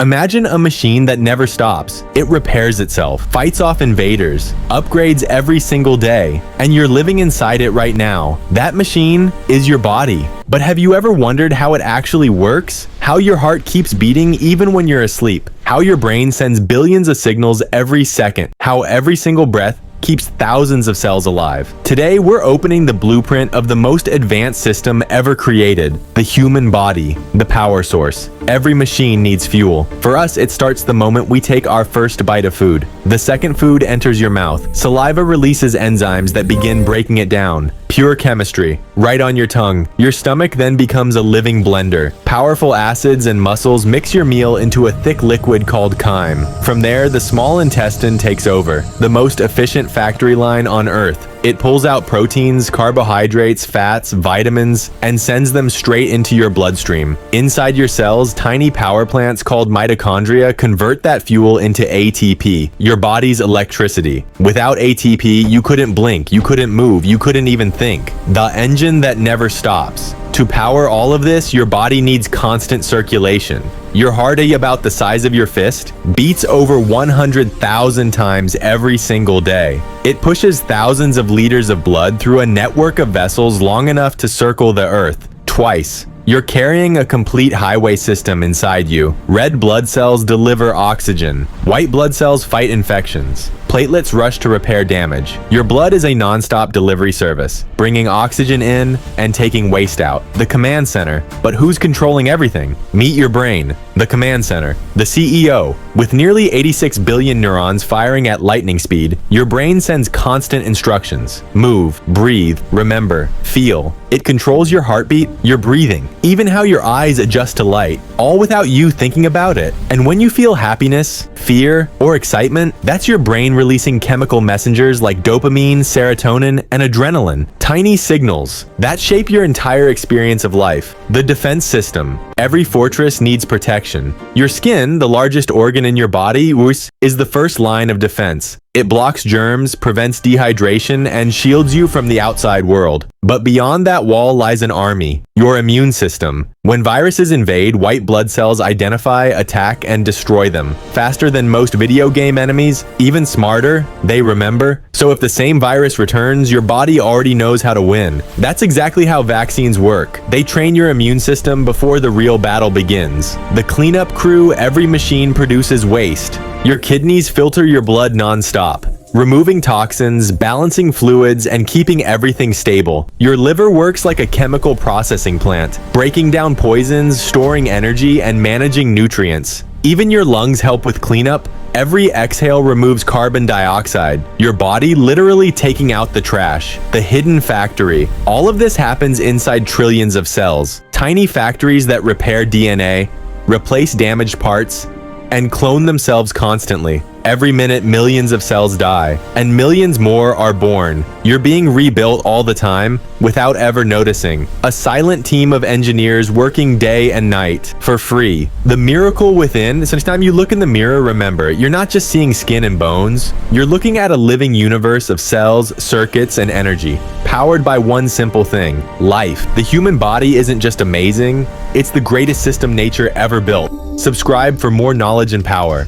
Imagine a machine that never stops. It repairs itself, fights off invaders, upgrades every single day, and you're living inside it right now. That machine is your body. But have you ever wondered how it actually works? How your heart keeps beating even when you're asleep? How your brain sends billions of signals every second? How every single breath keeps thousands of cells alive? Today, we're opening the blueprint of the most advanced system ever created, the human body, the power source. Every machine needs fuel. For us, it starts the moment we take our first bite of food. The second food enters your mouth. Saliva releases enzymes that begin breaking it down. Pure chemistry, right on your tongue. Your stomach then becomes a living blender. Powerful acids and muscles mix your meal into a thick liquid called chyme. From there, the small intestine takes over, the most efficient factory line on Earth. It pulls out proteins, carbohydrates, fats, vitamins, and sends them straight into your bloodstream. Inside your cells, tiny power plants called mitochondria convert that fuel into ATP, your body's electricity. Without ATP, you couldn't blink, you couldn't move, you couldn't even think. The engine that never stops. To power all of this, your body needs constant circulation. Your heart, about the size of your fist, beats over 100,000 times every single day. It pushes thousands of liters of blood through a network of vessels long enough to circle the Earth twice. You're carrying a complete highway system inside you. Red blood cells deliver oxygen. White blood cells fight infections. Platelets rush to repair damage. Your blood is a non-stop delivery service, bringing oxygen in and taking waste out. The command center. But who's controlling everything? Meet your brain. The command center. The CEO. With nearly 86 billion neurons firing at lightning speed, your brain sends constant instructions. Move, breathe, remember, feel. It controls your heartbeat, your breathing, even how your eyes adjust to light, all without you thinking about it. And when you feel happiness, fear, or excitement, that's your brain releasing chemical messengers like dopamine, serotonin, and adrenaline. Tiny signals that shape your entire experience of life. The defense system. Every fortress needs protection. Your skin, the largest organ in your body, is the first line of defense. It blocks germs, prevents dehydration, and shields you from the outside world. But beyond that wall lies an army, your immune system. When viruses invade, white blood cells identify, attack, and destroy them. Faster than most video game enemies, even smarter, they remember. So if the same virus returns, your body already knows how to win. That's exactly how vaccines work. They train your immune system before the real battle begins. The cleanup crew, every machine produces waste. Your kidneys filter your blood non-stop, removing toxins, balancing fluids, and keeping everything stable. Your liver works like a chemical processing plant, breaking down poisons, storing energy, and managing nutrients. Even your lungs help with cleanup. Every exhale removes carbon dioxide, your body literally taking out the trash. The hidden factory. All of this happens inside trillions of cells. Tiny factories that repair DNA, replace damaged parts, and clone themselves constantly. Every minute, millions of cells die, and millions more are born. You're being rebuilt all the time without ever noticing. A silent team of engineers working day and night for free. The miracle within. So next time you look in the mirror, remember, you're not just seeing skin and bones. You're looking at a living universe of cells, circuits, and energy, powered by one simple thing: life. The human body isn't just amazing, it's the greatest system nature ever built. Subscribe for more knowledge and power.